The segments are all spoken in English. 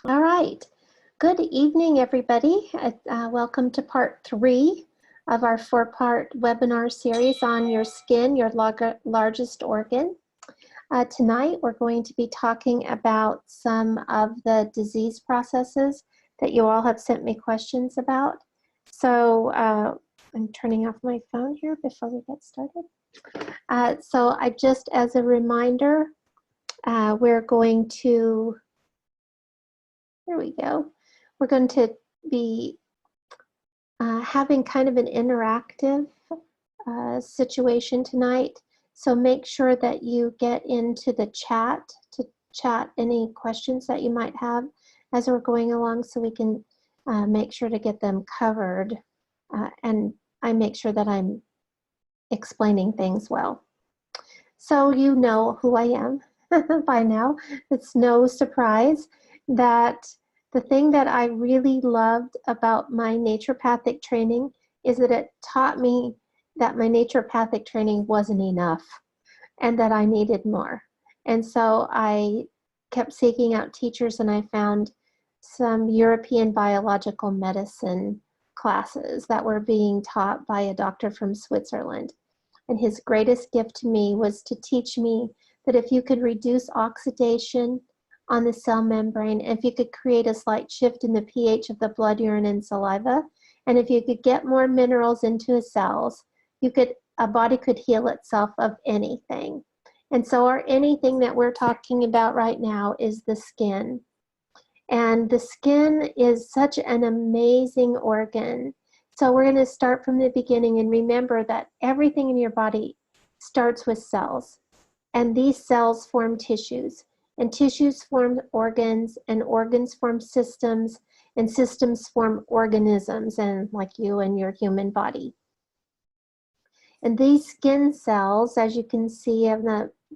All right. Good evening, everybody. Welcome to part 3 of our 4-part webinar series on your skin, your largest organ. Tonight, we're going to be talking about some of the disease processes that you all have sent me questions about. So I'm turning off my phone here before we get started. So I just, as a reminder, we're going to There we go. We're going to be having kind of an interactive situation tonight. So make sure that you get into the chat to chat any questions that you might have as we're going along, so we can make sure to get them covered. And I make sure that I'm explaining things well. So you know who I am by now. It's no surprise that the thing that I really loved about my naturopathic training is that it taught me that my naturopathic training wasn't enough and that I needed more. And so I kept seeking out teachers, and I found some European biological medicine classes that were being taught by a doctor from Switzerland. And his greatest gift to me was to teach me that if you could reduce oxidation on the cell membrane, if you could create a slight shift in the pH of the blood, urine, and saliva, and if you could get more minerals into the cells, a body could heal itself of anything. And so our anything that we're talking about right now is the skin. And the skin is such an amazing organ. So we're going to start from the beginning and remember that everything in your body starts with cells. And these cells form tissues. And tissues form organs, and organs form systems, and systems form organisms, and like you and your human body. And these skin cells, as you can see in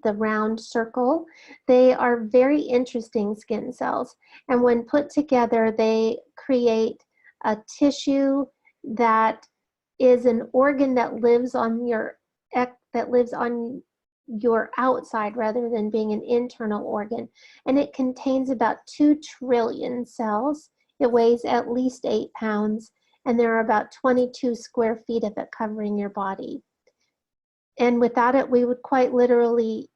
the round circle, they are very interesting skin cells. And when put together, they create a tissue that is an organ that lives on your outside rather than being an internal organ. And it contains about 2 trillion cells. It weighs at least 8 pounds, and there are about 22 square feet of it covering your body. And without it, we would quite literally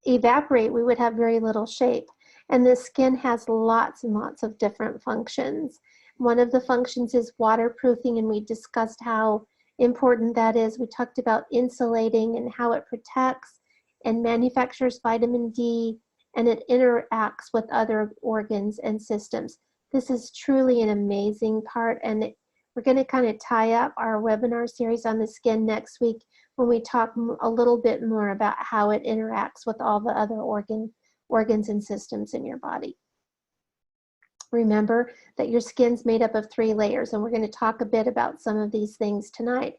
evaporate. We would have very little shape. And the skin has lots and lots of different functions. One of the functions is waterproofing, and we discussed how important that is. We talked about insulating and how it protects and manufactures vitamin D, and it interacts with other organs and systems. This is truly an amazing part, and we're going to kind of tie up our webinar series on the skin next week when we talk a little bit more about how it interacts with all the other organs and systems in your body. Remember that your skin's made up of 3 layers, and we're going to talk a bit about some of these things tonight.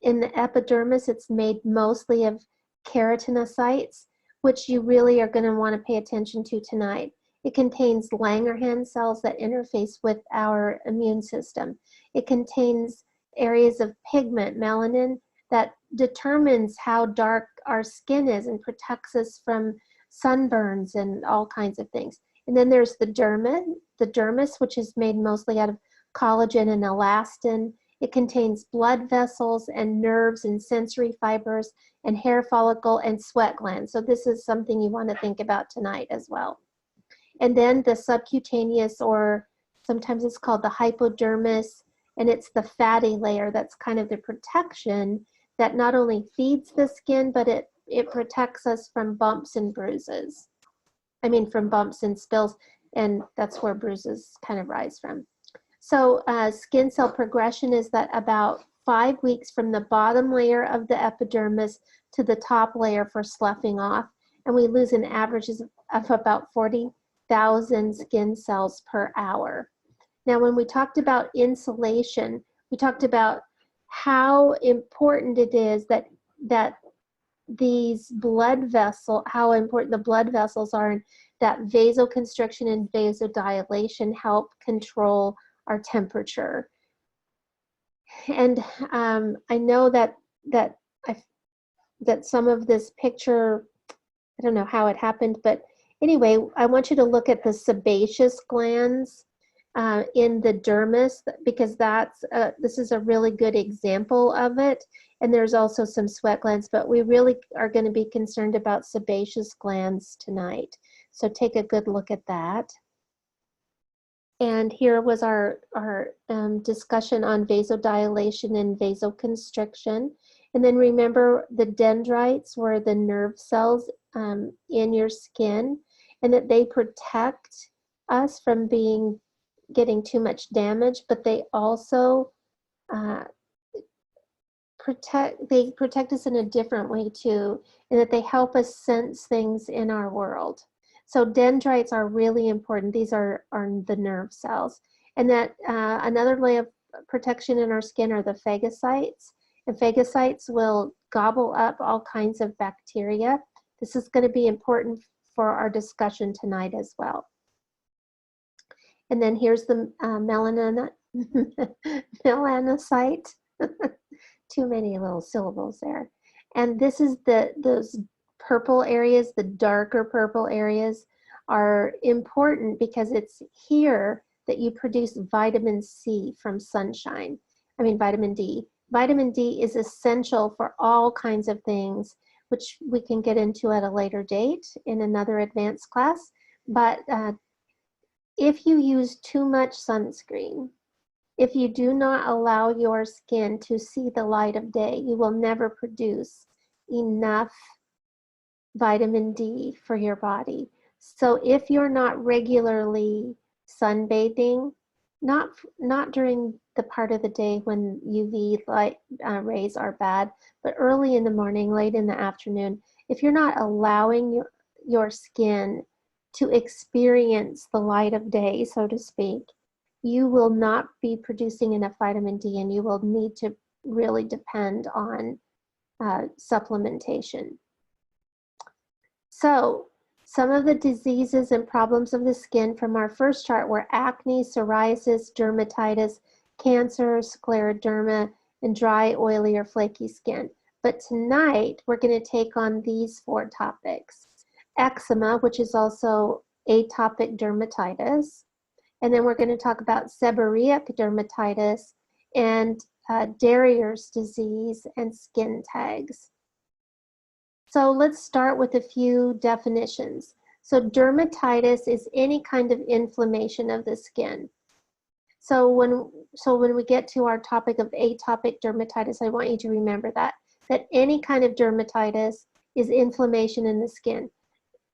In the epidermis, it's made mostly of keratinocytes, which you really are going to want to pay attention to tonight. It contains Langerhans cells that interface with our immune system. It contains areas of pigment, melanin, that determines how dark our skin is and protects us from sunburns and all kinds of things. And then there's the dermis, which is made mostly out of collagen and elastin. It contains blood vessels and nerves and sensory fibers and hair follicle and sweat glands. So this is something you want to think about tonight as well. And then the subcutaneous, or sometimes it's called the hypodermis, and it's the fatty layer that's kind of the protection that not only feeds the skin, but it protects us from bumps and bruises. I mean, from bumps and spills, and that's where bruises kind of rise from. So skin cell progression is that about 5 weeks from the bottom layer of the epidermis to the top layer for sloughing off, and we lose an average of about 40,000 skin cells per hour. Now, when we talked about insulation, we talked about how important it is that these how important the blood vessels are, and that vasoconstriction and vasodilation help control our temperature. And I know that some of this picture, I don't know how it happened, but Anyway, I want you to look at the sebaceous glands in the dermis, because this is a really good example of it. And there's also some sweat glands, but we really are going to be concerned about sebaceous glands tonight. So take a good look at that. And here was our discussion on vasodilation and vasoconstriction. And then remember, the dendrites were the nerve cells in your skin, and that they protect us from getting too much damage, but they also protect us in a different way too, in that they help us sense things in our world. So dendrites are really important. These are the nerve cells. And that another layer of protection in our skin are the phagocytes. And phagocytes will gobble up all kinds of bacteria. This is going to be important for our discussion tonight as well. And then here's the melanocyte. Too many little syllables there. And this is those purple areas, the darker purple areas are important because it's here that you produce vitamin C from sunshine. I mean, vitamin D. Vitamin D is essential for all kinds of things, which we can get into at a later date in another advanced class. But if you use too much sunscreen, if you do not allow your skin to see the light of day, you will never produce enough vitamin D for your body. So if you're not regularly sunbathing, not during the part of the day when UV light rays are bad, but early in the morning, late in the afternoon, if you're not allowing your skin to experience the light of day, so to speak, you will not be producing enough vitamin D, and you will need to really depend on supplementation. So some of the diseases and problems of the skin from our first chart were acne, psoriasis, dermatitis, cancer, scleroderma, and dry, oily, or flaky skin. But tonight, we're going to take on these 4 topics. Eczema, which is also atopic dermatitis. And then we're going to talk about seborrheic dermatitis and Darier's disease and skin tags. So let's start with a few definitions. So dermatitis is any kind of inflammation of the skin. So when we get to our topic of atopic dermatitis, I want you to remember that any kind of dermatitis is inflammation in the skin.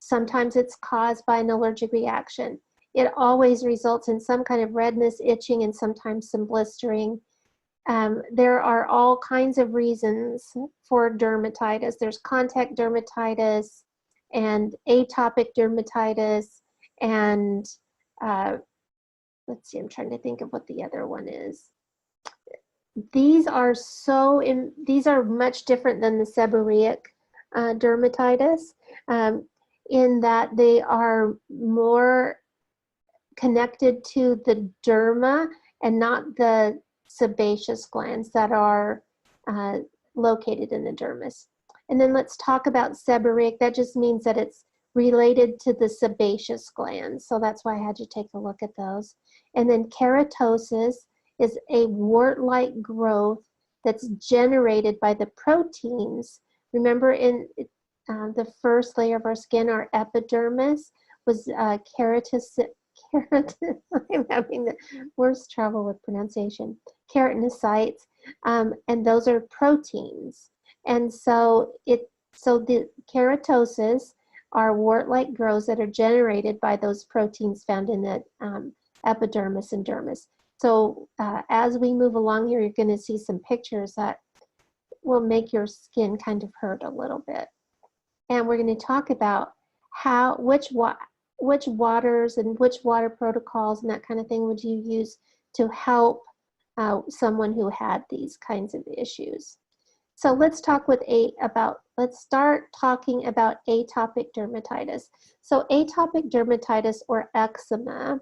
Sometimes it's caused by an allergic reaction. It always results in some kind of redness, itching, and sometimes some blistering. There are all kinds of reasons for dermatitis. There's contact dermatitis and atopic dermatitis, and let's see, I'm trying to think of what the other one is. These are much different than the seborrheic dermatitis in that they are more connected to the derma and not the sebaceous glands that are located in the dermis. And then let's talk about seborrheic. That just means that it's related to the sebaceous glands. So that's why I had you take a look at those. And then keratosis is a wart-like growth that's generated by the proteins. Remember, in the first layer of our skin, our epidermis, was keratinocytes. I'm having the worst trouble with pronunciation. Keratinocytes, and those are proteins. And so the keratosis are wart-like growths that are generated by those proteins found in the epidermis and dermis. So as we move along here, you're going to see some pictures that will make your skin kind of hurt a little bit. And we're going to talk about which waters and which water protocols and that kind of thing would you use to help someone who had these kinds of issues. So let's start talking about atopic dermatitis. So atopic dermatitis, or eczema,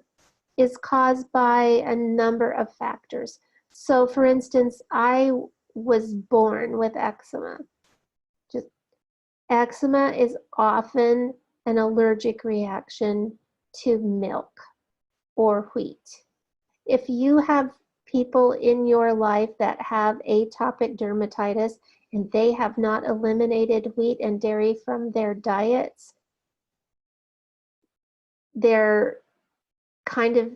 is caused by a number of factors. So for instance, I was born with eczema. Eczema is often an allergic reaction to milk or wheat. If you have people in your life that have atopic dermatitis and they have not eliminated wheat and dairy from their diets, they're kind of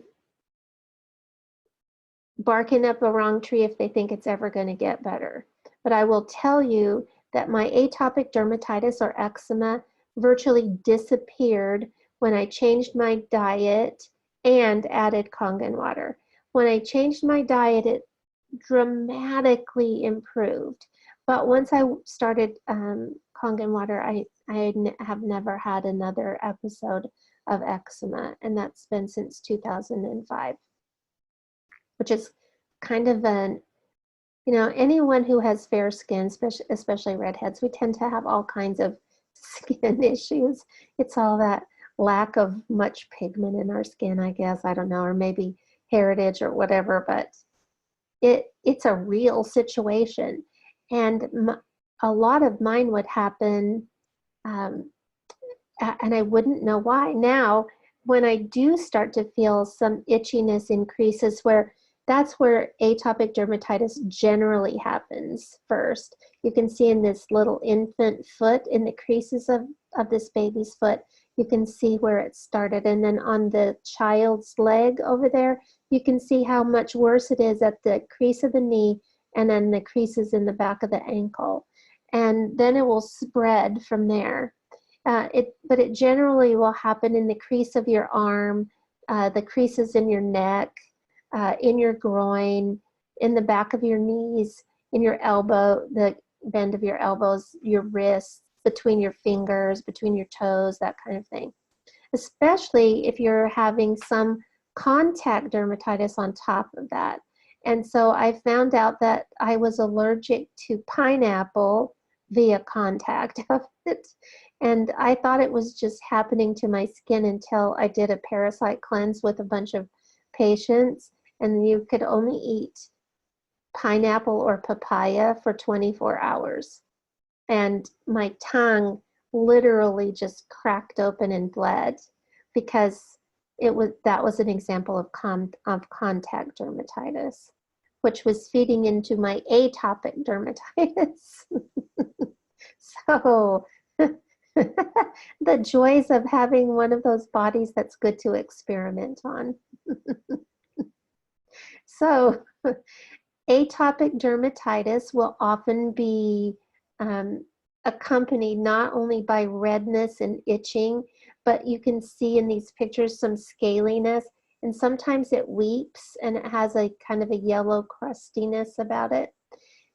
barking up a wrong tree if they think it's ever going to get better. But I will tell you that my atopic dermatitis or eczema virtually disappeared when I changed my diet and added Kangen water. When I changed my diet, it dramatically improved. But once I started Kangen water, I have never had another episode of eczema, and that's been since 2005, which is kind of an, you know, anyone who has fair skin, especially redheads, we tend to have all kinds of skin issues. It's all that lack of much pigment in our skin, I guess. I don't know, or maybe heritage or whatever, but it's a real situation. And a lot of mine would happen, and I wouldn't know why. Now, when I do start to feel some itchiness increases, that's where atopic dermatitis generally happens first. You can see in this little infant foot, in the creases of this baby's foot, you can see where it started. And then on the child's leg over there, you can see how much worse it is at the crease of the knee and then the creases in the back of the ankle. And then it will spread from there. But it generally will happen in the crease of your arm, the creases in your neck, in your groin, in the back of your knees, in your elbow, the bend of your elbows, your wrists, between your fingers, between your toes, that kind of thing. Especially if you're having some contact dermatitis on top of that. And so I found out that I was allergic to pineapple via contact of it. And I thought it was just happening to my skin until I did a parasite cleanse with a bunch of patients, and you could only eat pineapple or papaya for 24 hours. And my tongue literally just cracked open and bled because that was an example of contact dermatitis, which was feeding into my atopic dermatitis. So the joys of having one of those bodies that's good to experiment on. So atopic dermatitis will often be accompanied not only by redness and itching, but you can see in these pictures some scaliness, and sometimes it weeps and it has a kind of a yellow crustiness about it.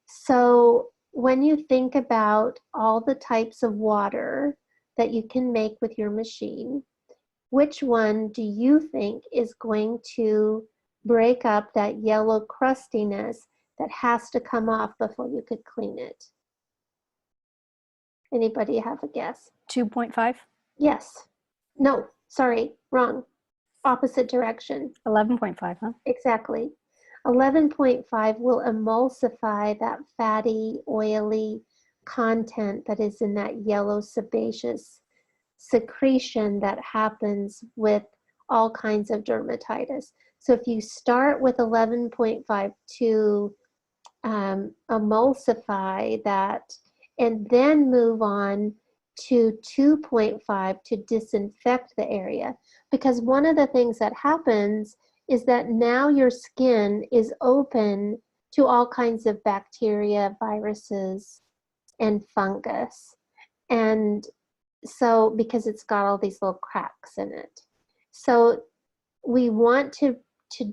So when you think about all the types of water that you can make with your machine, which one do you think is going to break up that yellow crustiness that has to come off before you could clean it? Anybody have a guess? 2.5? Yes. No, sorry, wrong. Opposite direction. 11.5, huh? Exactly. 11.5 will emulsify that fatty, oily content that is in that yellow sebaceous secretion that happens with all kinds of dermatitis. So if you start with 11.5 to emulsify that, and then move on to 2.5 to disinfect the area, because one of the things that happens is that now your skin is open to all kinds of bacteria, viruses, and fungus. And so, because it's got all these little cracks in it. So we want to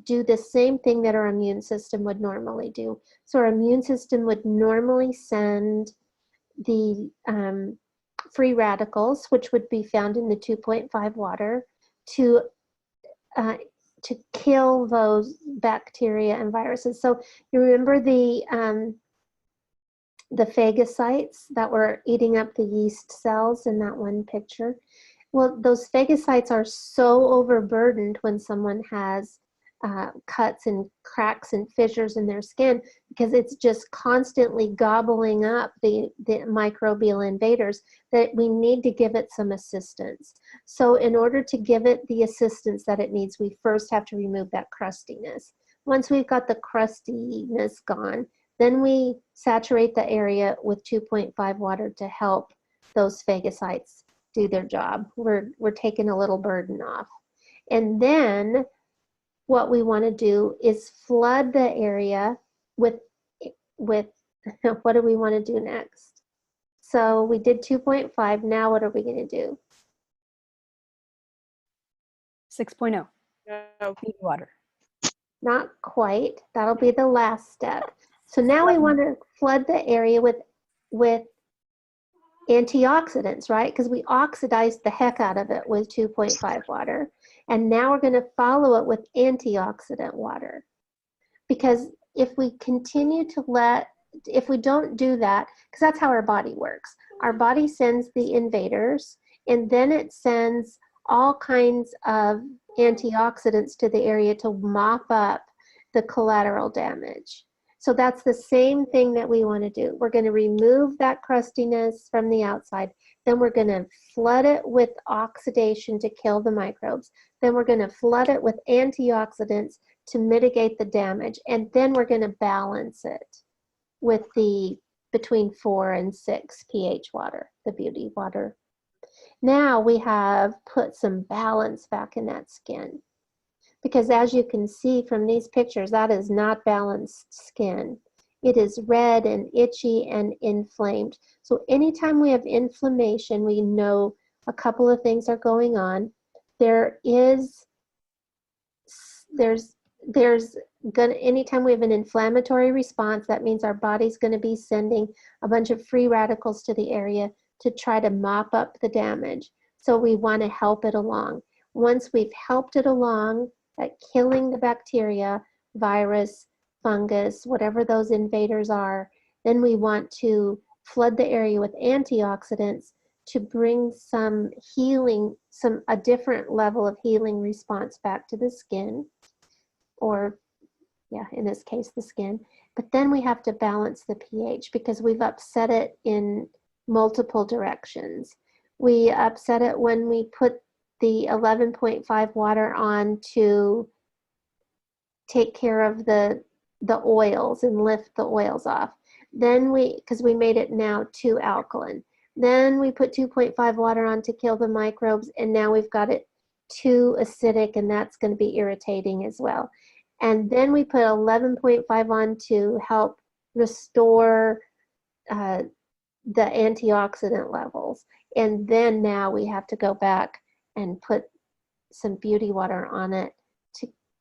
do the same thing that our immune system would normally do. So our immune system would normally send the free radicals, which would be found in the 2.5 water, to kill those bacteria and viruses. So you remember the phagocytes that were eating up the yeast cells in that one picture? Well, those phagocytes are so overburdened when someone has cuts and cracks and fissures in their skin, because it's just constantly gobbling up the microbial invaders, that we need to give it some assistance. So in order to give it the assistance that it needs, we first have to remove that crustiness. Once we've got the crustiness gone, then we saturate the area with 2.5 water to help those phagocytes do their job. We're taking a little burden off. And then what we want to do is flood the area with what do we want to do next? So we did 2.5. Now what are we going to do? 6.0. Feed water. Not quite. That'll be the last step. So now we want to flood the area with antioxidants, right? Because we oxidized the heck out of it with 2.5 water. And now we're going to follow it with antioxidant water. Because if we continue to if we don't do that, because that's how our body works. Our body sends the invaders, and then it sends all kinds of antioxidants to the area to mop up the collateral damage. So that's the same thing that we want to do. We're going to remove that crustiness from the outside. Then we're going to flood it with oxidation to kill the microbes. Then we're going to flood it with antioxidants to mitigate the damage. And then we're going to balance it with the between 4 and 6 pH water, the beauty water. Now we have put some balance back in that skin. Because as you can see from these pictures, that is not balanced skin. It is red and itchy and inflamed. So anytime we have inflammation, we know a couple of things are going on. Anytime we have an inflammatory response, that means our body's going to be sending a bunch of free radicals to the area to try to mop up the damage. So we want to help it along. Once we've helped it along at killing the bacteria, virus, fungus, whatever those invaders are, then we want to flood the area with antioxidants to bring some healing, a different level of healing response back to the skin, or yeah, in this case, the skin. But then we have to balance the pH because we've upset it in multiple directions. We upset it when we put the 11.5 water on to take care of the oils and lift the oils off. Then because we made it now too alkaline. Then we put 2.5 water on to kill the microbes, and now we've got it too acidic, and that's going to be irritating as well. And then we put 11.5 on to help restore the antioxidant levels. And then now we have to go back and put some beauty water on it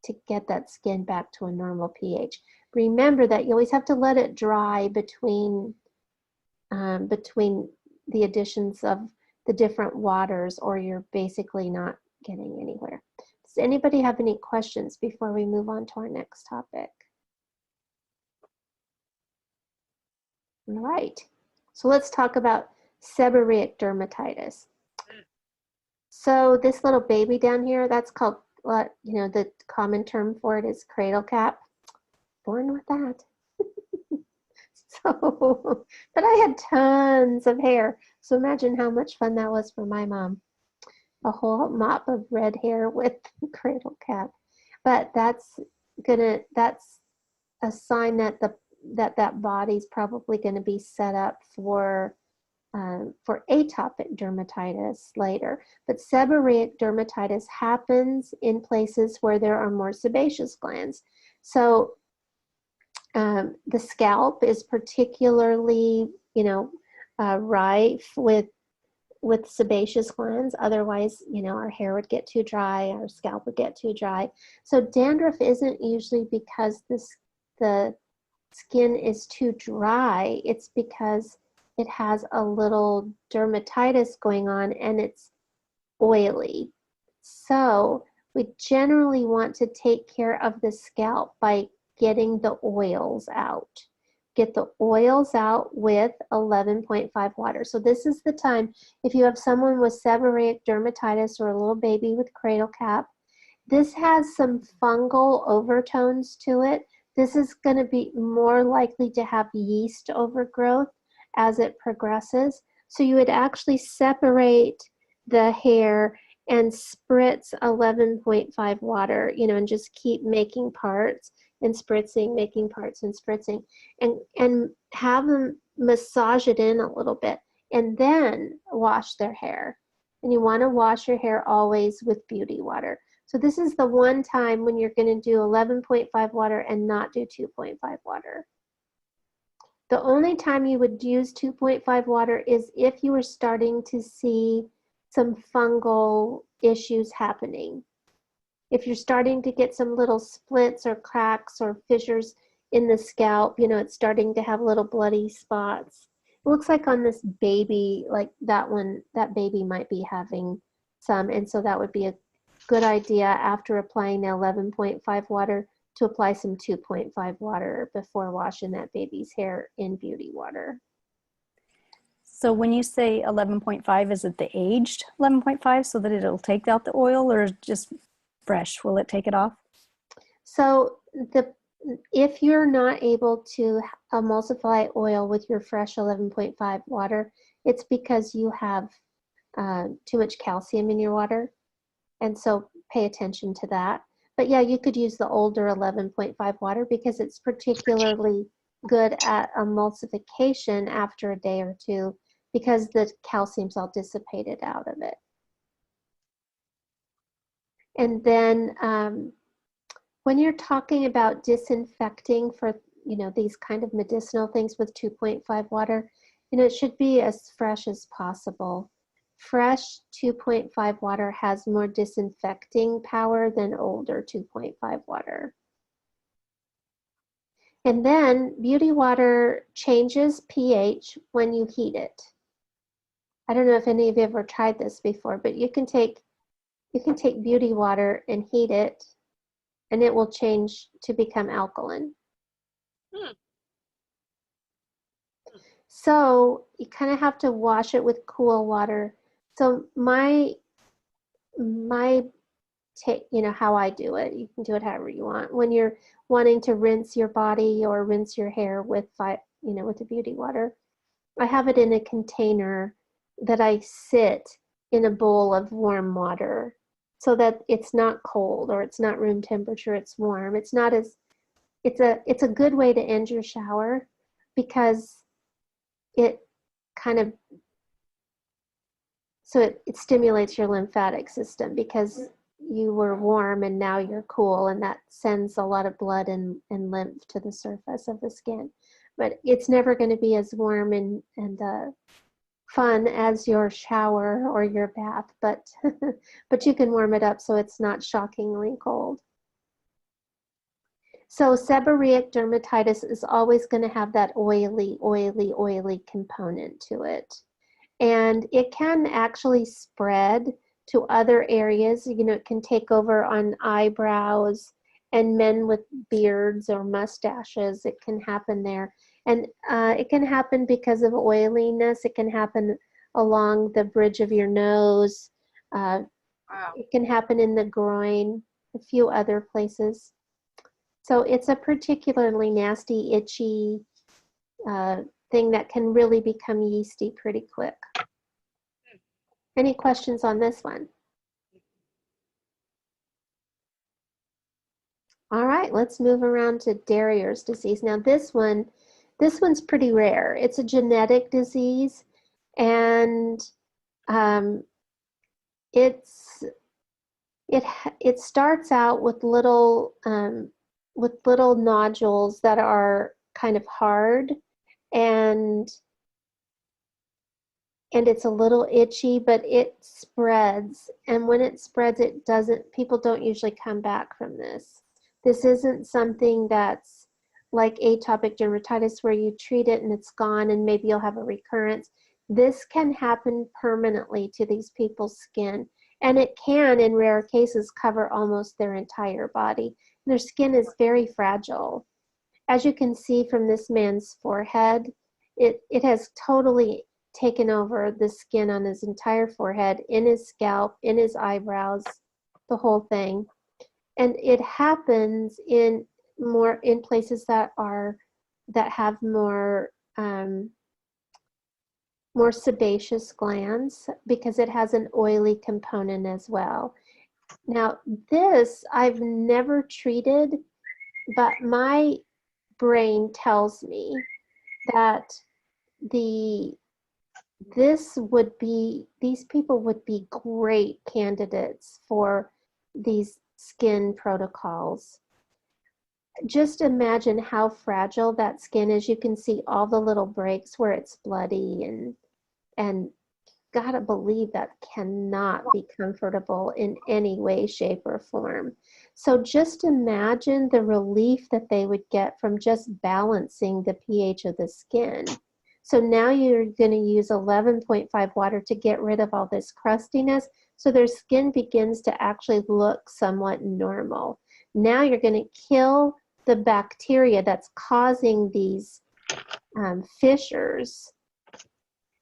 to get that skin back to a normal pH. Remember that you always have to let it dry between the additions of the different waters, or you're basically not getting anywhere. Does anybody have any questions before we move on to our next topic? All right, so let's talk about seborrheic dermatitis. So this little baby down here, that's called, the common term for it is cradle cap. Born with that. So, but I had tons of hair. So imagine how much fun that was for my mom. A whole mop of red hair with cradle cap. But that's a sign that that body's probably going to be set up for atopic dermatitis later. But seborrheic dermatitis happens in places where there are more sebaceous glands. So the scalp is particularly, rife with sebaceous glands. Otherwise, our hair would get too dry, our scalp would get too dry. So dandruff isn't usually because the skin is too dry. It's because it has a little dermatitis going on and it's oily. So we generally want to take care of the scalp by getting the oils out. Get the oils out with 11.5 water. So this is the time, if you have someone with seborrheic dermatitis or a little baby with cradle cap, This has some fungal overtones to it. This is going to be more likely to have yeast overgrowth as it progresses. So you would actually separate the hair and spritz 11.5 water, and just keep making parts and spritzing, making parts and spritzing, and have them massage it in a little bit, and then wash their hair. And you want to wash your hair always with beauty water. So this is the one time when you're going to do 11.5 water and not do 2.5 water. The only time you would use 2.5 water is if you were starting to see some fungal issues happening. If you're starting to get some little splits or cracks or fissures in the scalp, it's starting to have little bloody spots. It looks like on this baby, like that baby might be having some, and so that would be a good idea after applying the 11.5 water to apply some 2.5 water before washing that baby's hair in beauty water. So when you say 11.5, is it the aged 11.5 so that it'll take out the oil, or just fresh? Will it take it off? So if you're not able to emulsify oil with your fresh 11.5 water, it's because you have too much calcium in your water. And so pay attention to that. But yeah, you could use the older 11.5 water because it's particularly good at emulsification after a day or two because the calcium's all dissipated out of it. And then when you're talking about disinfecting for, these kind of medicinal things with 2.5 water, it should be as fresh as possible. Fresh 2.5 water has more disinfecting power than older 2.5 water. And then beauty water changes pH when you heat it. I don't know if any of you have ever tried this before, but you can take beauty water and heat it, and it will change to become alkaline. So you kind of have to wash it with cool water. So my take, how I do it, you can do it however you want. When you're wanting to rinse your body or rinse your hair with with the beauty water, I have it in a container that I sit in a bowl of warm water so that it's not cold or it's not room temperature, it's warm. It's a good way to end your shower because it kind of, so it stimulates your lymphatic system because you were warm and now you're cool, and that sends a lot of blood and lymph to the surface of the skin. But it's never going to be as warm and fun as your shower or your bath, but but you can warm it up so it's not shockingly cold. So seborrheic dermatitis is always going to have that oily component to it. And it can actually spread to other areas. It can take over on eyebrows and men with beards or mustaches. It can happen there. And it can happen because of oiliness. It can happen along the bridge of your nose. Wow. It can happen in the groin, a few other places. So it's a particularly nasty, itchy thing that can really become yeasty pretty quick. Any questions on this one? All right, let's move around to Darier's disease. Now this one's pretty rare. It's a genetic disease, and it starts out with little nodules that are kind of hard, and it's a little itchy, but it spreads. And when it spreads, people don't usually come back from this. This isn't something that's like atopic dermatitis where you treat it and it's gone and maybe you'll have a recurrence. This can happen permanently to these people's skin. And it can, in rare cases, cover almost their entire body. And their skin is very fragile. As you can see from this man's forehead, it has totally taken over the skin on his entire forehead, in his scalp, in his eyebrows, the whole thing. And it happens in places that have more sebaceous glands, because it has an oily component as well. Now, this I've never treated, but my brain tells me that these people would be great candidates for these skin protocols. Just imagine how fragile that skin is. You can see all the little breaks where it's bloody, and gotta believe that cannot be comfortable in any way, shape, or form. So just imagine the relief that they would get from just balancing the pH of the skin. So now you're going to use 11.5 water to get rid of all this crustiness, so their skin begins to actually look somewhat normal. Now you're going to kill the bacteria that's causing these fissures.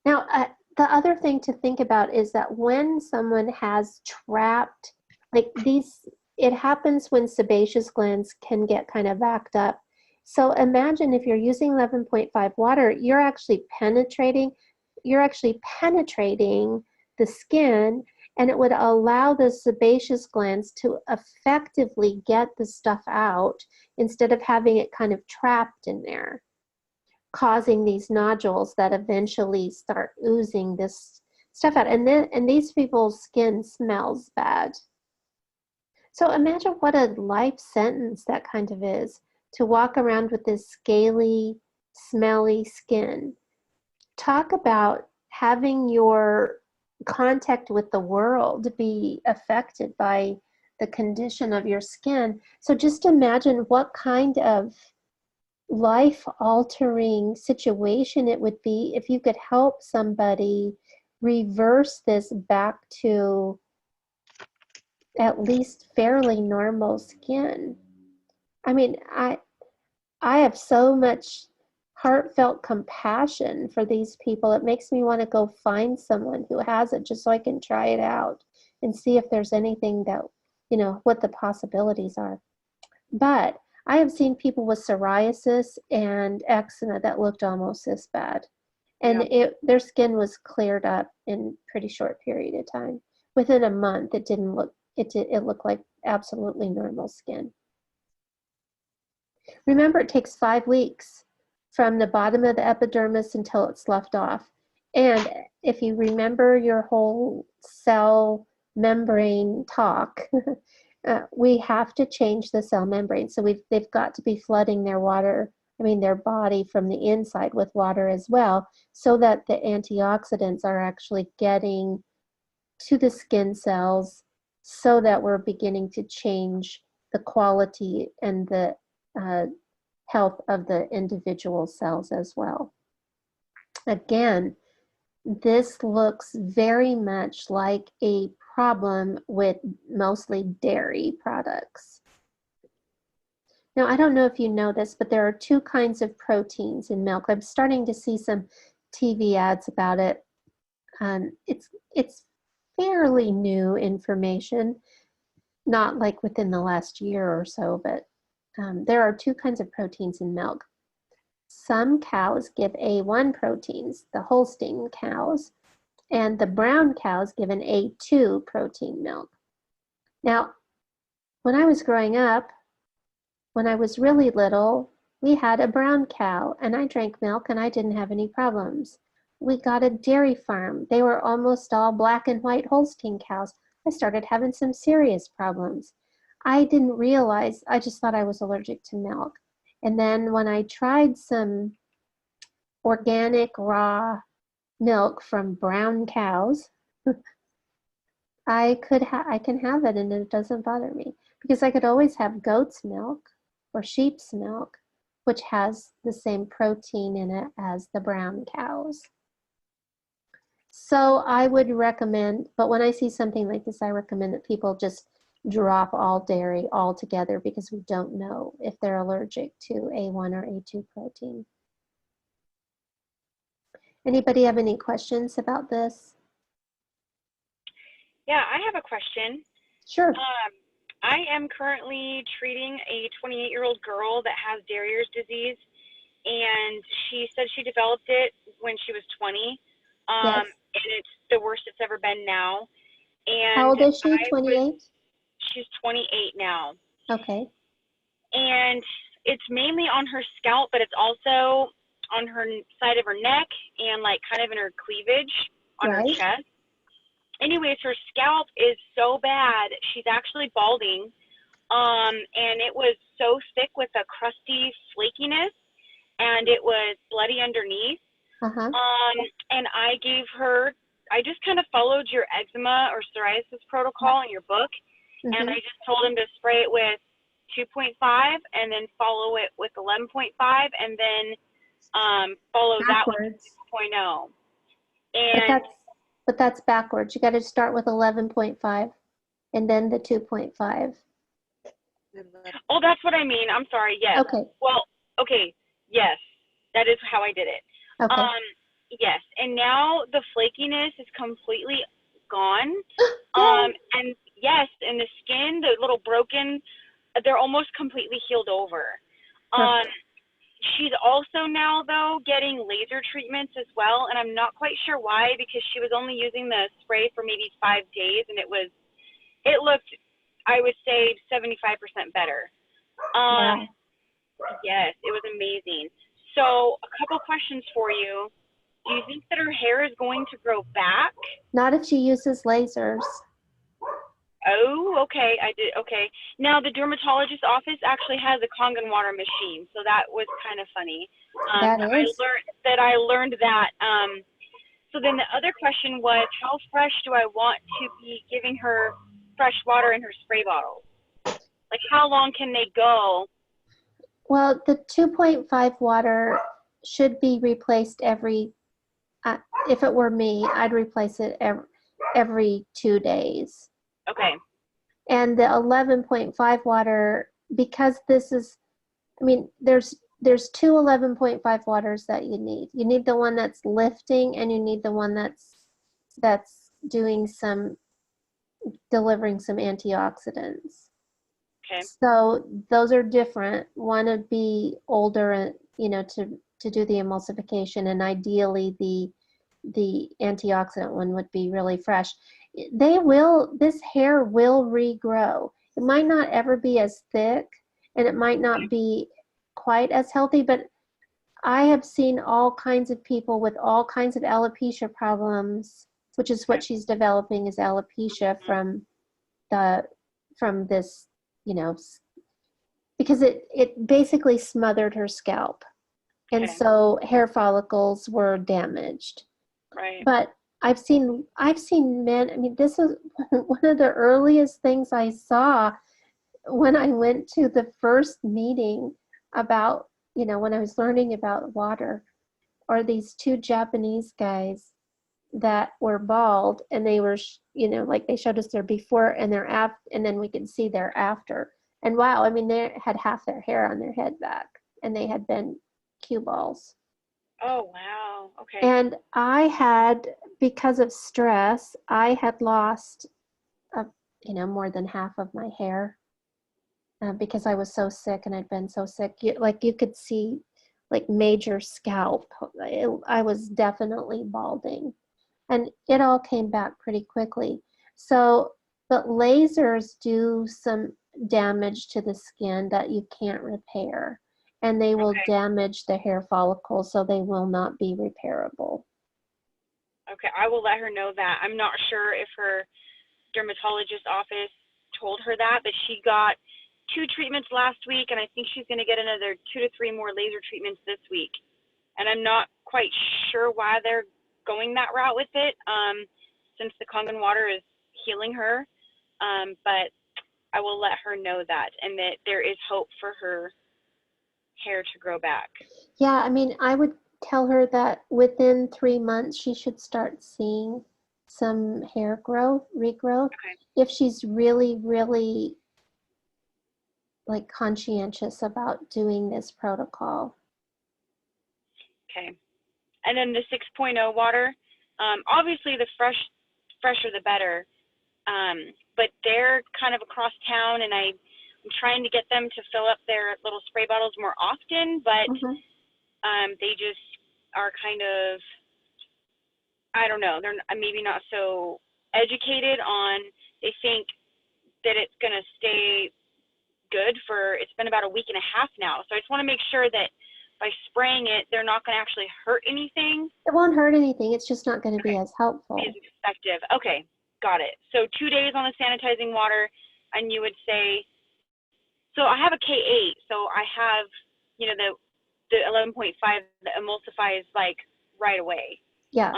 Now, the other thing to think about is that when someone has trapped, like these, it happens when sebaceous glands can get kind of backed up. So imagine if you're using 11.5 water, you're actually penetrating the skin, and it would allow the sebaceous glands to effectively get the stuff out instead of having it kind of trapped in there, causing these nodules that eventually start oozing this stuff out. And these people's skin smells bad. So imagine what a life sentence that kind of is, to walk around with this scaly, smelly skin. Talk about having your contact with the world be affected by the condition of your skin. So just imagine what kind of life-altering situation it would be if you could help somebody reverse this back to at least fairly normal skin. I mean, I have so much heartfelt compassion for these people. It makes me want to go find someone who has it just so I can try it out and see if there's anything that, what the possibilities are. But I have seen people with psoriasis and eczema that looked almost this bad. And their skin was cleared up in a pretty short period of time. Within a month, it looked like absolutely normal skin. Remember, it takes 5 weeks from the bottom of the epidermis until it's sloughed off. And if you remember your whole cell membrane talk, we have to change the cell membrane. So they've got to be flooding their body from the inside with water as well, so that the antioxidants are actually getting to the skin cells, so that we're beginning to change the quality and the health of the individual cells as well. Again, this looks very much like a problem with mostly dairy products. Now, I don't know if you know this, but there are 2 kinds of proteins in milk. I'm starting to see some TV ads about it. It's fairly new information, not like within the last year or so, but there are 2 kinds of proteins in milk. Some cows give A1 proteins, the Holstein cows, and the brown cows give an A2 protein milk. Now, when I was growing up, when I was really little, we had a brown cow, and I drank milk and I didn't have any problems. We got a dairy farm. They were almost all black and white Holstein cows. I started having some serious problems. I didn't realize, I just thought I was allergic to milk. And then when I tried some organic raw milk from brown cows, I can have it and it doesn't bother me, because I could always have goat's milk or sheep's milk, which has the same protein in it as the brown cows. So I would recommend, but when I see something like this, I recommend that people just drop all dairy altogether, because we don't know if they're allergic to A1 or A2 protein. Anybody have any questions about this? Yeah, I have a question. Sure. I am currently treating a 28-year-old girl that has Darier's disease, and she said she developed it when she was 20, Yes. and it's the worst it's ever been now. How And old is she? 28? she's 28 now, Okay. and it's mainly on her scalp, but it's also on her side of her neck and like kind of in her cleavage on her Right. chest. Anyways, her scalp is so bad, she's actually balding. And it was so thick with a crusty flakiness, and it was bloody underneath. Uh-huh. And I just kind of followed your eczema or psoriasis protocol in your book, and I just told him to spray it with 2.5 and then follow it with 11.5 and then follow that with Backwards. 6.0. But And that's backwards. You got to start with 11.5 and then the 2.5. oh, that's what I mean. I'm sorry. Yes. Okay. Well, okay. Yes, that is how I did it. Okay. Yes, and now the flakiness is completely gone. Yay. And yes, and the skin, the little broken, they're almost completely healed over. Perfect. She's also now though getting laser treatments as well, and I'm not quite sure why, because she was only using the spray for maybe 5 days, and it looked, I would say, 75% better. Wow. Yes, it was amazing. So a couple questions for you. Do you think that her hair is going to grow back? Not if she uses lasers. Oh, okay. I did. Okay. Now the dermatologist office actually has a Kangen water machine, so that was kind of funny. That is. I learned that. So then the other question was, how fresh do I want to be giving her fresh water in her spray bottles? Like, how long can they go? Well, the 2.5 water should be replaced every, if it were me, I'd replace it every 2 days. Okay. And the 11.5 water, because this is, I mean, there's two 11.5 waters that you need. You need the one that's lifting, and you need the one that's doing delivering some antioxidants. Okay. So those are different. One would be older, and to do the emulsification, and ideally the antioxidant one would be really fresh. This hair will regrow. It might not ever be as thick, and it might not be quite as healthy, but I have seen all kinds of people with all kinds of alopecia problems, which is what she's developing, is alopecia from this, because it basically smothered her scalp. And Okay. so hair follicles were damaged. Right. But I've seen men, I mean, this is one of the earliest things I saw when I went to the first meeting about, when I was learning about water, or these two Japanese guys that were bald, and they were, like they showed us their before and their after, and then we could see their after. And wow, I mean, they had half their hair on their head back, and they had been cue balls. Oh, wow. Okay. And because of stress, I had lost, more than half of my hair, because I was so sick, and I'd been so sick. You could see like major scalp. I was definitely balding, and it all came back pretty quickly. So, but lasers do some damage to the skin that you can't repair, and they will damage the hair follicles, so they will not be repairable. Okay, I will let her know that. I'm not sure if her dermatologist office told her that, but she got 2 treatments last week, and I think she's going to get another 2 to 3 more laser treatments this week. And I'm not quite sure why they're going that route with it, since the Kangen water is healing her. But I will let her know that, and that there is hope for her hair to grow back. Yeah, I mean, I would tell her that within 3 months she should start seeing some hair regrowth. Okay. If she's really, really like conscientious about doing this protocol. Okay. And then the 6.0 water, obviously the fresher the better. But they're kind of across town, and I'm trying to get them to fill up their little spray bottles more often, but they just are kind of, I don't know, they're maybe not so educated on, they think that it's going to stay good for, it's been about a week and a half now. So I just want to make sure that by spraying it, they're not going to actually hurt anything. It won't hurt anything. It's just not going to be as helpful. As effective. Okay, got it. So 2 days on the sanitizing water, and you would say, so I have a K8, so I have, you know, the 11.5 that emulsifies like right away. Yeah.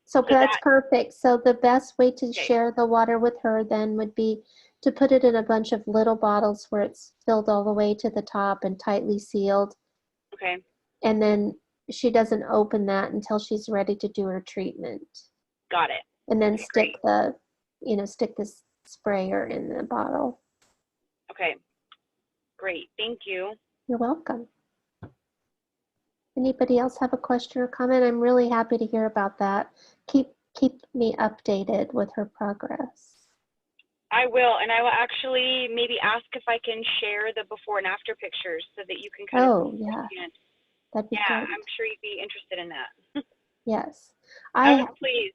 So that's perfect. So the best way to share the water with her then would be to put it in a bunch of little bottles where it's filled all the way to the top and tightly sealed. Okay. And then she doesn't open that until she's ready to do her treatment. Got it. And then stick the sprayer in the bottle. Okay. Great. Thank you. You're welcome. Anybody else have a question or comment? I'm really happy to hear about that. Keep me updated with her progress. I will, and I will actually maybe ask if I can share the before and after pictures so that you can kind of yeah. That'd be great. I'm sure you'd be interested in that. Yes. I was pleased.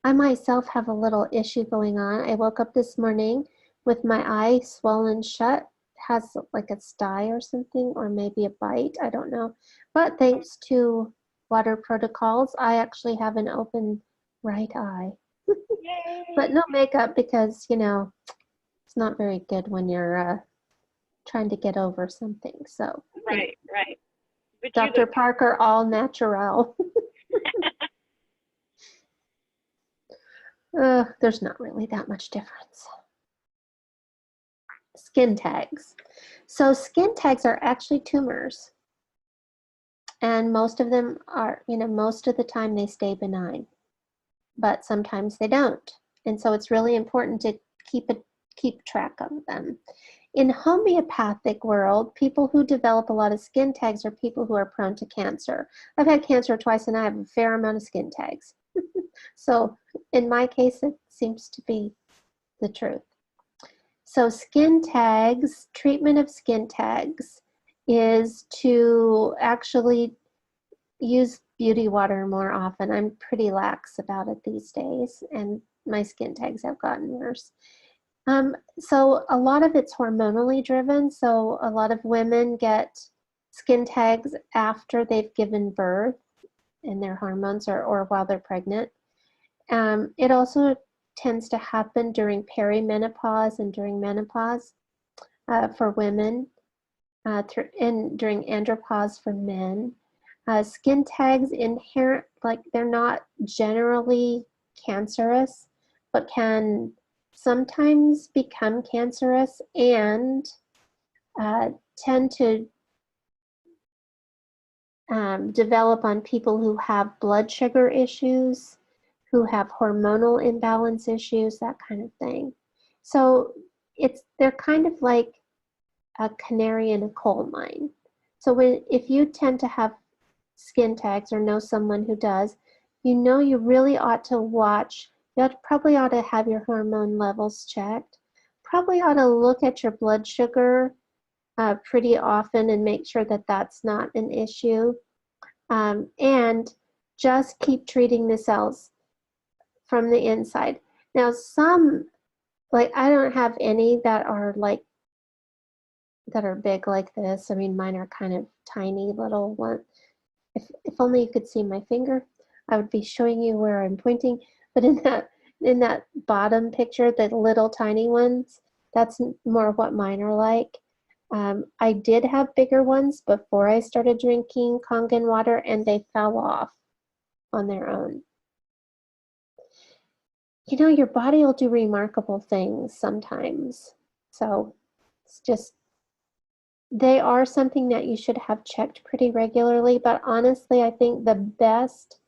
I myself have a little issue going on. I woke up this morning with my eye swollen shut. Has like a sty or something, or maybe a bite, I don't know. But thanks to water protocols, I actually have an open right eye. Yay. But no makeup because, you know, it's not very good when you're trying to get over something. So right. But Dr. Parker, all natural. There's not really that much difference. Skin tags. So skin tags are actually tumors. And most of them are, you know, most of the time they stay benign. But sometimes they don't. And so it's really important to keep track of them. In homeopathic world, people who develop a lot of skin tags are people who are prone to cancer. I've had cancer twice and I have a fair amount of skin tags. So in my case, it seems to be the truth. So skin tags, treatment of skin tags is to actually use beauty water more often. I'm pretty lax about it these days, and my skin tags have gotten worse. So a lot of it's hormonally driven. So a lot of women get skin tags after they've given birth and their hormones or while they're pregnant. It also tends to happen during perimenopause and during menopause for women, and during andropause for men. Skin tags inherent, like they're not generally cancerous, but can sometimes become cancerous and tend to develop on people who have blood sugar issues, who have hormonal imbalance issues, that kind of thing. So they're kind of like a canary in a coal mine. So if you tend to have skin tags or know someone who does, you know you really ought to watch. You probably ought to have your hormone levels checked. Probably ought to look at your blood sugar pretty often and make sure that that's not an issue. And just keep treating the cells from the inside. Now like I don't have any that are big like this. I mean, mine are kind of tiny little ones. If only you could see my finger, I would be showing you where I'm pointing. But in that bottom picture, the little tiny ones, that's more what mine are like. I did have bigger ones before I started drinking Kangen water, and they fell off on their own. You know, your body will do remarkable things sometimes. So it's just, they are something that you should have checked pretty regularly. But honestly, I think the best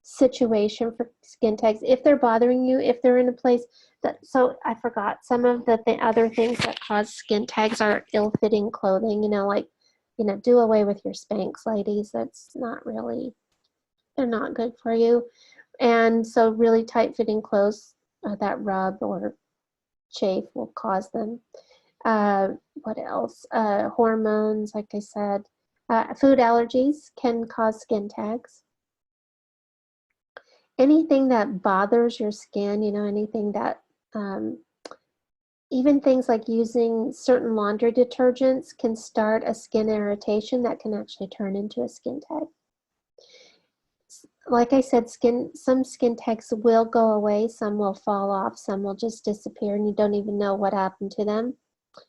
situation for skin tags, if they're bothering you, if they're in a place that, so I forgot, some of the other things that cause skin tags are ill-fitting clothing, you know, like, you know, do away with your Spanx, ladies. That's not really, they're not good for you. And so really tight-fitting clothes that rub or chafe will cause them. What else? Hormones, like I said. Food allergies can cause skin tags. Anything that bothers your skin, you know, anything that, even things like using certain laundry detergents can start a skin irritation that can actually turn into a skin tag. Like I said, some skin tags will go away, some will fall off, some will just disappear and you don't even know what happened to them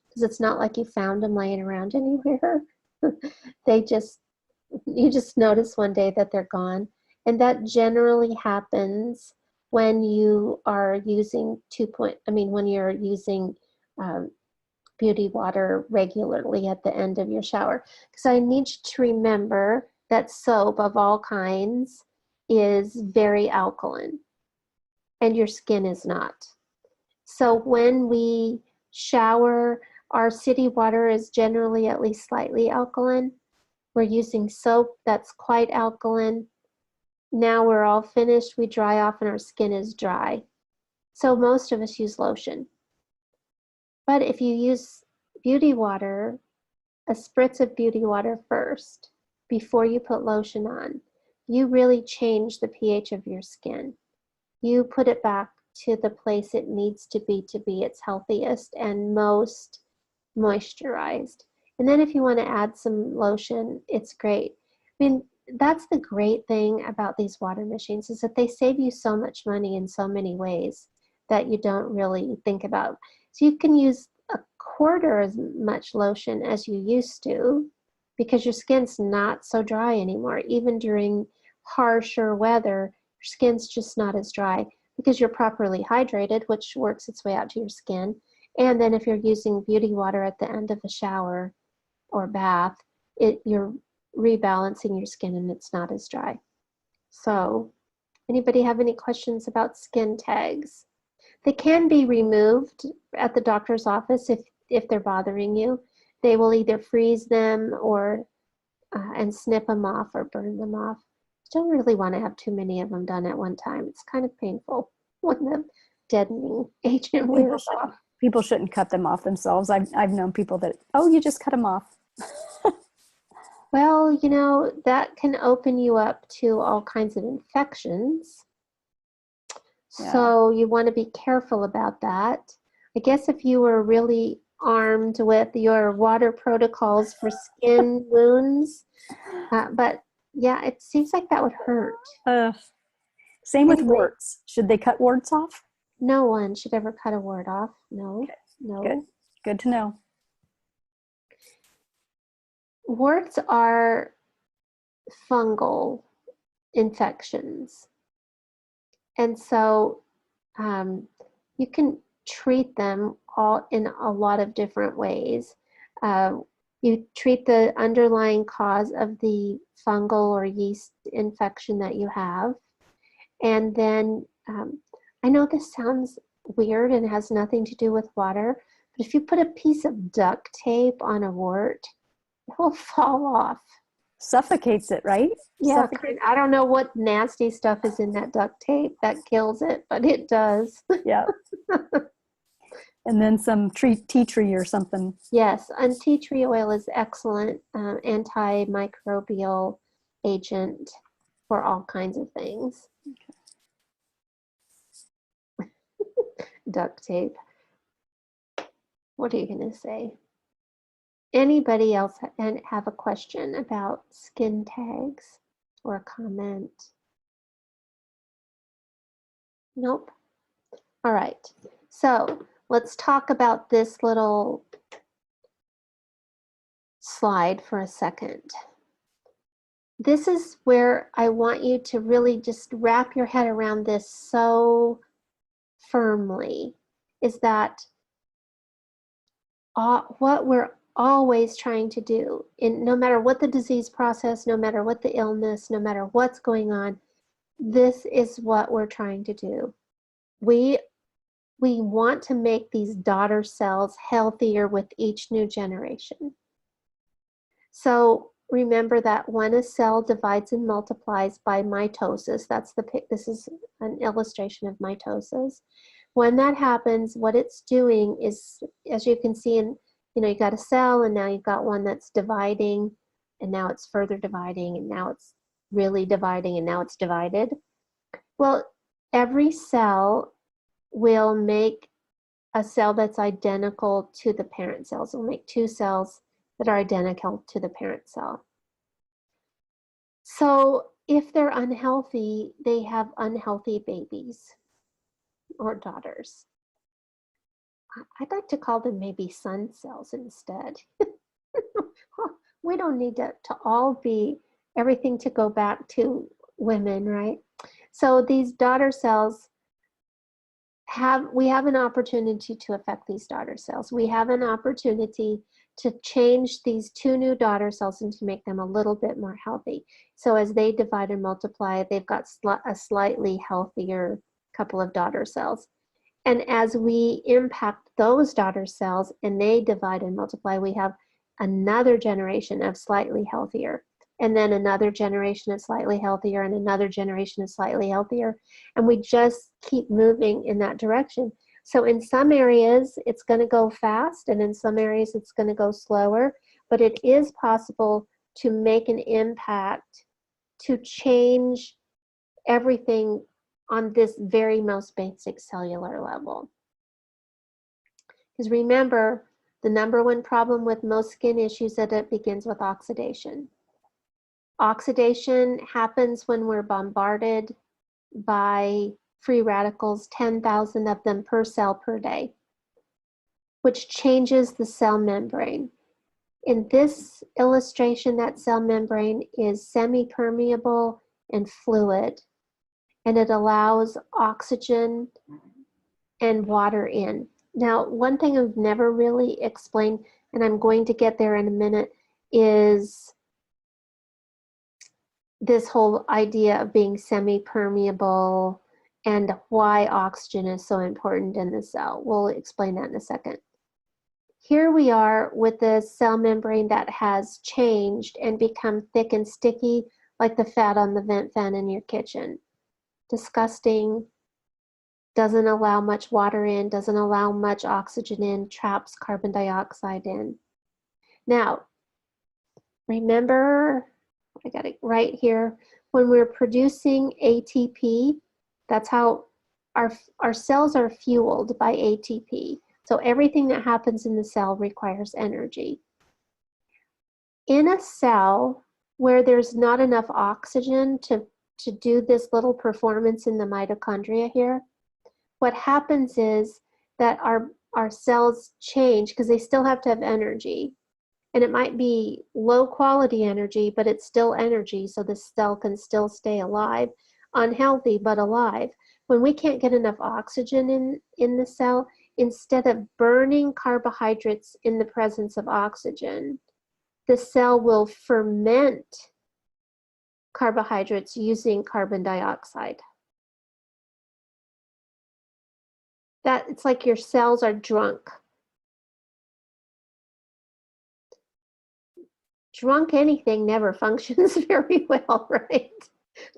because it's not like you found them laying around anywhere. You just notice one day that they're gone. And that generally happens when you are using when you're using beauty water regularly at the end of your shower. Because I need you to remember that soap of all kinds is very alkaline and your skin is not. So when we shower, our city water is generally at least slightly alkaline. We're using soap that's quite alkaline. Now we're all finished, we dry off and our skin is dry. So most of us use lotion. But if you use beauty water, a spritz of beauty water first, before you put lotion on, you really change the pH of your skin. You put it back to the place it needs to be its healthiest and most moisturized. And then if you want to add some lotion, it's great. I mean, that's the great thing about these water machines is that they save you so much money in so many ways that you don't really think about. So you can use a quarter as much lotion as you used to because your skin's not so dry anymore. Even during harsher weather, your skin's just not as dry because you're properly hydrated, which works its way out to your skin. And then if you're using beauty water at the end of a shower or bath, you're rebalancing your skin and it's not as dry. So, anybody have any questions about skin tags? They can be removed at the doctor's office if they're bothering you. They will either freeze them or and snip them off or burn them off. You don't really want to have too many of them done at one time. It's kind of painful when the deadening agent wears off. People shouldn't cut them off themselves. I've known people that, oh, you just cut them off. Well, you know, that can open you up to all kinds of infections. Yeah. So you want to be careful about that. I guess if you were really armed with your water protocols for skin wounds, but yeah, it seems like that would hurt. Same with warts. Should they cut warts off? No one should ever cut a wart off. No, okay. no. Good to know. Warts are fungal infections. And so you can treat them all in a lot of different ways. You treat the underlying cause of the fungal or yeast infection that you have. And then I know this sounds weird and has nothing to do with water, but if you put a piece of duct tape on a wart, it will fall off. Suffocates it, right? Yeah, I don't know what nasty stuff is in that duct tape that kills it, but it does. Yeah. And then some tea tree or something. Yes, and tea tree oil is excellent antimicrobial agent for all kinds of things. Okay. Duct tape. What are you going to say? Anybody else have a question about skin tags or a comment? Nope. All right. So let's talk about this little slide for a second. This is where I want you to really just wrap your head around this so firmly, is that what we're always trying to do, no matter what the disease process, no matter what the illness, no matter what's going on, this is what we're trying to do. We want to make these daughter cells healthier with each new generation. So remember that when a cell divides and multiplies by mitosis, this is an illustration of mitosis. When that happens, what it's doing is, as you can see, you got a cell, and now you've got one that's dividing, and now it's further dividing, and now it's really dividing, and now it's divided. Well, every cell will make a cell that's identical to the parent cells. We'll make two cells that are identical to the parent cell. So if they're unhealthy, they have unhealthy babies or daughters. I'd like to call them maybe son cells instead. We don't need to all be everything to go back to women, right? So these daughter cells we have an opportunity to affect these daughter cells. We have an opportunity to change these two new daughter cells and to make them a little bit more healthy. So as they divide and multiply, they've got a slightly healthier couple of daughter cells. And as we impact those daughter cells and they divide and multiply, we have another generation of slightly healthier, and then another generation of slightly healthier, and another generation of slightly healthier. And we just keep moving in that direction. So in some areas, it's going to go fast, and in some areas, it's going to go slower. But it is possible to make an impact to change everything on this very most basic cellular level. Because remember, the number one problem with most skin issues is that it begins with oxidation. Oxidation happens when we're bombarded by free radicals, 10,000 of them per cell per day, which changes the cell membrane. In this illustration, that cell membrane is semi-permeable and fluid, and it allows oxygen and water in. Now, one thing I've never really explained, and I'm going to get there in a minute, is this whole idea of being semi-permeable and why oxygen is so important in the cell. We'll explain that in a second. Here we are with the cell membrane that has changed and become thick and sticky, like the fat on the vent fan in your kitchen. Disgusting, doesn't allow much water in, doesn't allow much oxygen in, traps carbon dioxide in. Now, remember, I got it right here, when we're producing ATP, that's how our cells are fueled by ATP. So everything that happens in the cell requires energy. In a cell where there's not enough oxygen to do this little performance in the mitochondria here, what happens is that our cells change because they still have to have energy. And it might be low quality energy, but it's still energy, so the cell can still stay alive, unhealthy, but alive. When we can't get enough oxygen in the cell, instead of burning carbohydrates in the presence of oxygen, the cell will ferment carbohydrates using carbon dioxide. It's like your cells are drunk. Drunk anything never functions very well, right?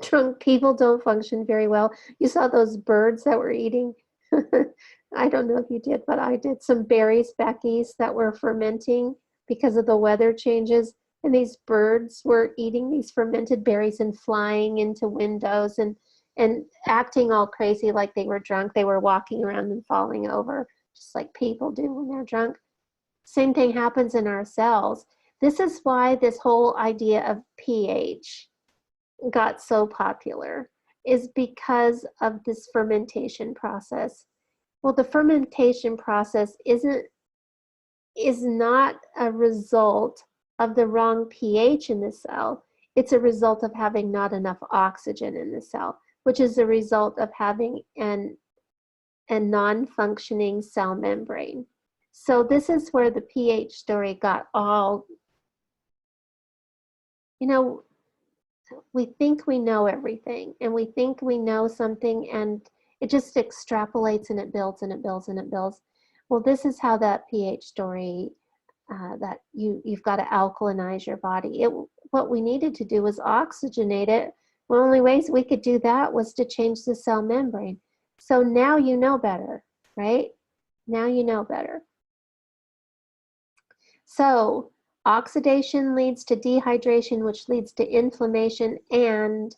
Drunk people don't function very well. You saw those birds that were eating, I don't know if you did, but I did, some berries back east that were fermenting because of the weather changes. And these birds were eating these fermented berries and flying into windows and acting all crazy like they were drunk. They were walking around and falling over, just like people do when they're drunk. Same thing happens in our cells. This is why this whole idea of pH got so popular, is because of this fermentation process. Well, the fermentation process is not a result of the wrong pH in the cell. It's a result of having not enough oxygen in the cell, which is a result of having a non-functioning cell membrane. So this is where the pH story got all, we think we know everything, and we think we know something, and it just extrapolates and it builds and it builds and it builds. Well, this is how that pH story, that you've got to alkalinize your body. What we needed to do was oxygenate it. One of the only ways we could do that was to change the cell membrane. So now you know better, right? Now you know better. So oxidation leads to dehydration, which leads to inflammation, and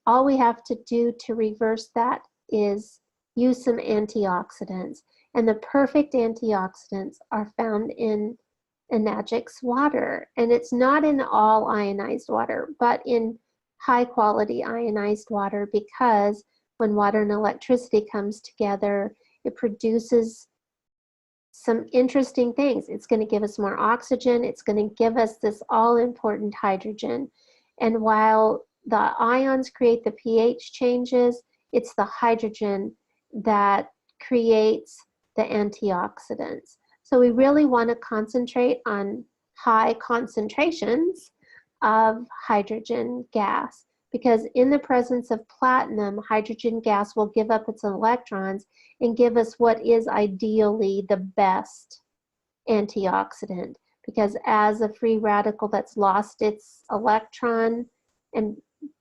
all we have to do to reverse that is use some antioxidants. And the perfect antioxidants are found in Enagic's water. And it's not in all ionized water, but in high quality ionized water, because when water and electricity comes together, it produces some interesting things. It's going to give us more oxygen. It's going to give us this all-important hydrogen. And while the ions create the pH changes, it's the hydrogen that creates the antioxidants. So we really want to concentrate on high concentrations of hydrogen gas, because in the presence of platinum, hydrogen gas will give up its electrons and give us what is ideally the best antioxidant. Because as a free radical that's lost its electron and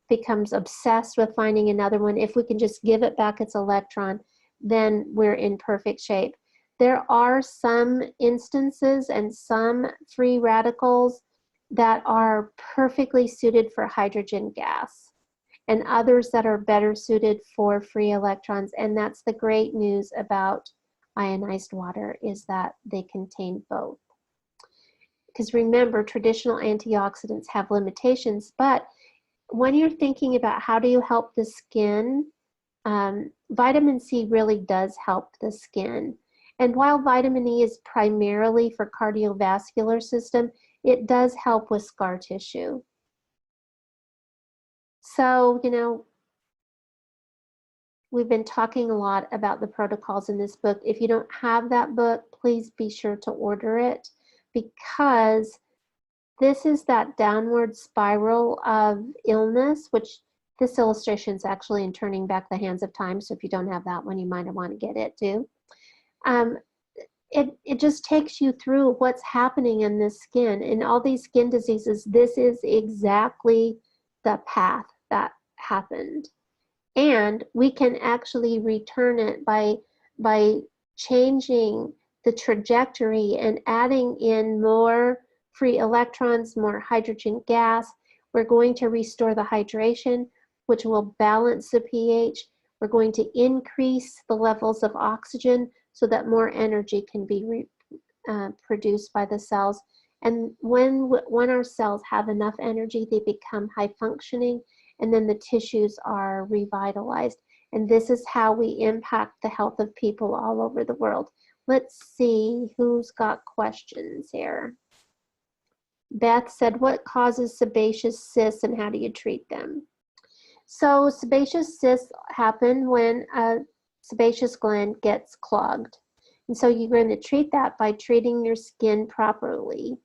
becomes obsessed with finding another one, if we can just give it back its electron, then we're in perfect shape. There are some instances and some free radicals that are perfectly suited for hydrogen gas, and others that are better suited for free electrons. And that's the great news about ionized water, is that they contain both. Because remember, traditional antioxidants have limitations, but when you're thinking about how do you help the skin, vitamin C really does help the skin. And while vitamin E is primarily for cardiovascular system, it does help with scar tissue. So, you know, we've been talking a lot about the protocols in this book. If you don't have that book, please be sure to order it, because this is that downward spiral of illness, which this illustration is actually in Turning Back the Hands of Time. So if you don't have that one, you might want to get it too. It just takes you through what's happening in the skin. In all these skin diseases, this is exactly the path that happened. And we can actually return it by changing the trajectory and adding in more free electrons, more hydrogen gas. We're going to restore the hydration, which will balance the pH. We're going to increase the levels of oxygen so that more energy can be produced by the cells. And when our cells have enough energy, they become high functioning, and then the tissues are revitalized. And this is how we impact the health of people all over the world. Let's see who's got questions here. Beth said, what causes sebaceous cysts and how do you treat them? So sebaceous cysts happen when a sebaceous gland gets clogged. And so you're going to treat that by treating your skin properly.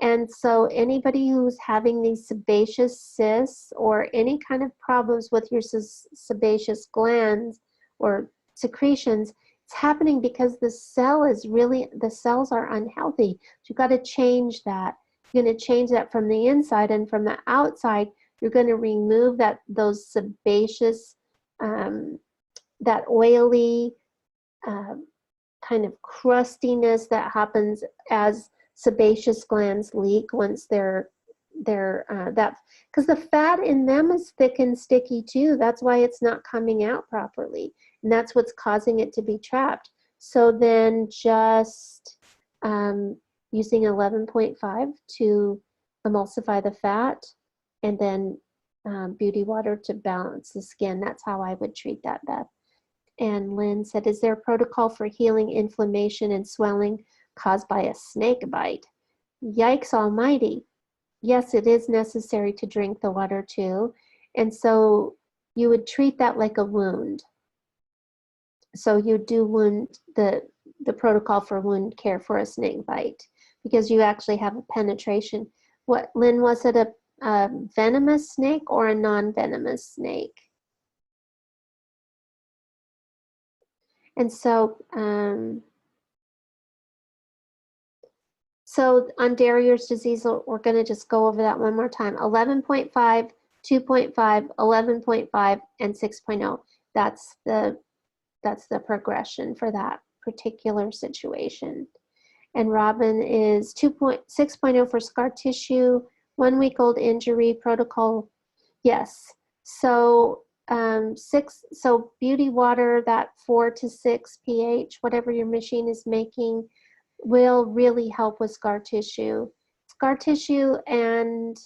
And so anybody who's having these sebaceous cysts or any kind of problems with your sebaceous glands or secretions, it's happening because the cells are unhealthy. So you've got to change that. You're going to change that from the inside, and from the outside, you're going to remove those sebaceous, that oily kind of crustiness that happens as sebaceous glands leak once they're because the fat in them is thick and sticky too. That's why it's not coming out properly, and that's what's causing it to be trapped. So then just using 11.5 to emulsify the fat, and then beauty water to balance the skin. That's how I would treat that, Beth. And Lynn said, is there a protocol for healing inflammation and swelling caused by a snake bite? Yikes almighty. Yes, it is necessary to drink the water too. And so you would treat that like a wound. So you do the protocol for wound care for a snake bite, because you actually have a penetration. What, Lynn, was it a venomous snake or a non-venomous snake? And so, so on Darier's disease, we're going to just go over that one more time. 11.5, 2.5, 11.5, and 6.0. That's the that's the progression for that particular situation. And Robin is 6.0 for scar tissue, 1 week old injury protocol. Yes. So so beauty water, that 4 to 6 pH, whatever your machine is making, will really help with scar tissue. Scar tissue and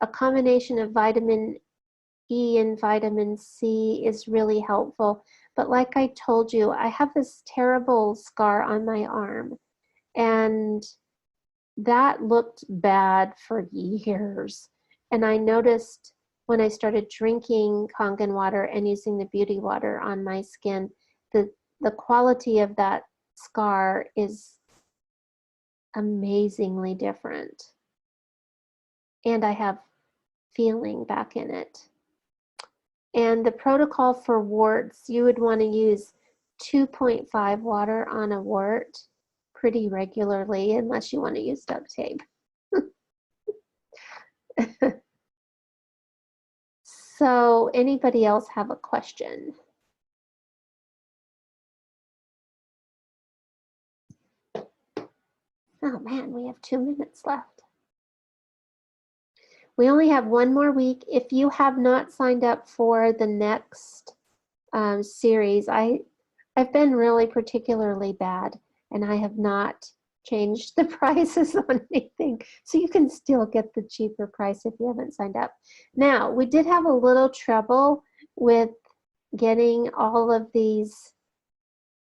a combination of vitamin E and vitamin C is really helpful. But like I told you, I have this terrible scar on my arm, and that looked bad for years. And I noticed when I started drinking Kangen water and using the beauty water on my skin, the quality of that scar is amazingly different. And I have feeling back in it. And the protocol for warts, you would want to use 2.5 water on a wart pretty regularly, unless you want to use duct tape. So anybody else have a question? Oh man, we have 2 minutes left. We only have 1 more week. If you have not signed up for the next series, I've been really particularly bad, and I have not changed the prices on anything. So you can still get the cheaper price if you haven't signed up. Now, we did have a little trouble with getting all of these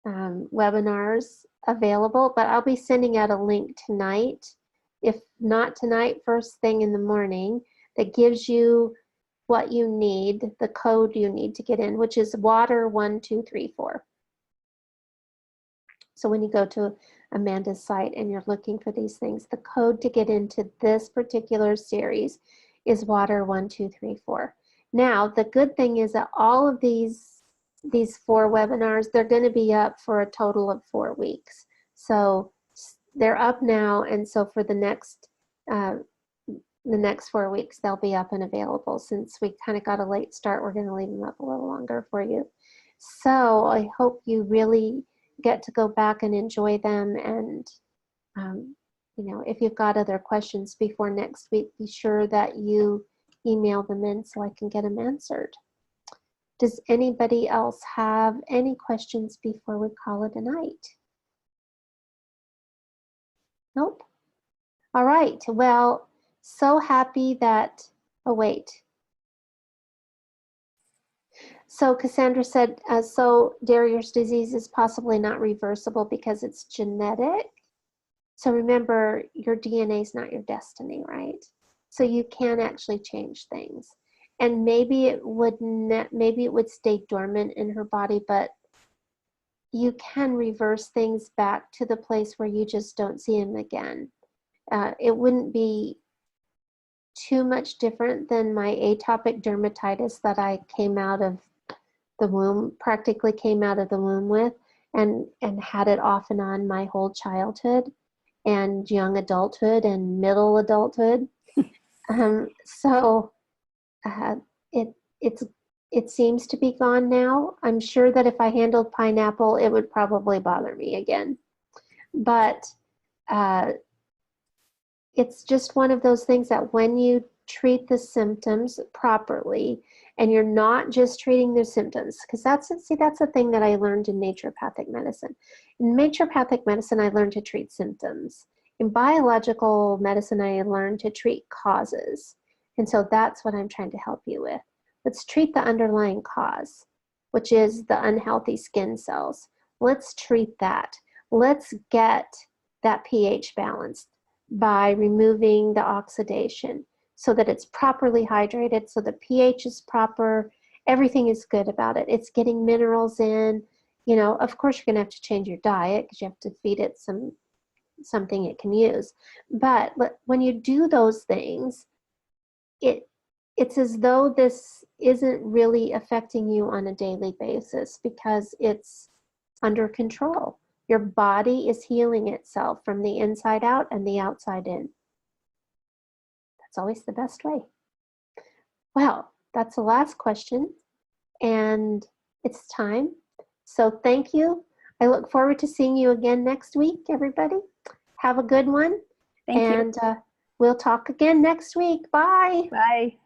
webinars available, but I'll be sending out a link tonight, if not tonight, first thing in the morning, that gives you what you need, the code you need to get in, which is water1234. So when you go to Amanda's site and you're looking for these things, the code to get into this particular series is water1234. Now, the good thing is that all of these 4 webinars, they're going to be up for a total of 4 weeks. So they're up now, and so for the next 4 weeks, they'll be up and available. Since we kind of got a late start, we're going to leave them up a little longer for you. So I hope you really get to go back and enjoy them. And you know, if you've got other questions before next week, be sure that you email them in so I can get them answered. Does anybody else have any questions before we call it a night? Nope. All right. Well, so happy that, oh wait. So Cassandra said, so Darier's disease is possibly not reversible because it's genetic. So remember, your DNA is not your destiny, right? So you can actually change things. And maybe it would stay dormant in her body, but you can reverse things back to the place where you just don't see them again. It wouldn't be too much different than my atopic dermatitis that I came out of the womb, practically came out of the womb with, and had it off and on my whole childhood and young adulthood and middle adulthood. It seems to be gone now. I'm sure that if I handled pineapple, it would probably bother me again. But it's just one of those things that when you treat the symptoms properly, and you're not just treating the symptoms, because that's the thing that I learned in naturopathic medicine. In naturopathic medicine, I learned to treat symptoms. In biological medicine, I learned to treat causes. And so that's what I'm trying to help you with. Let's treat the underlying cause, which is the unhealthy skin cells. Let's treat that. Let's get that pH balanced by removing the oxidation so that it's properly hydrated, so the pH is proper, everything is good about it. It's getting minerals in. You know, of course you're gonna have to change your diet because you have to feed it something it can use. But when you do those things, it's as though this isn't really affecting you on a daily basis because it's under control. Your body is healing itself from the inside out and the outside in. That's always the best way. Well, that's the last question, and it's time. So thank you. I look forward to seeing you again next week, everybody. Have a good one. Thank you. And we'll talk again next week. Bye. Bye.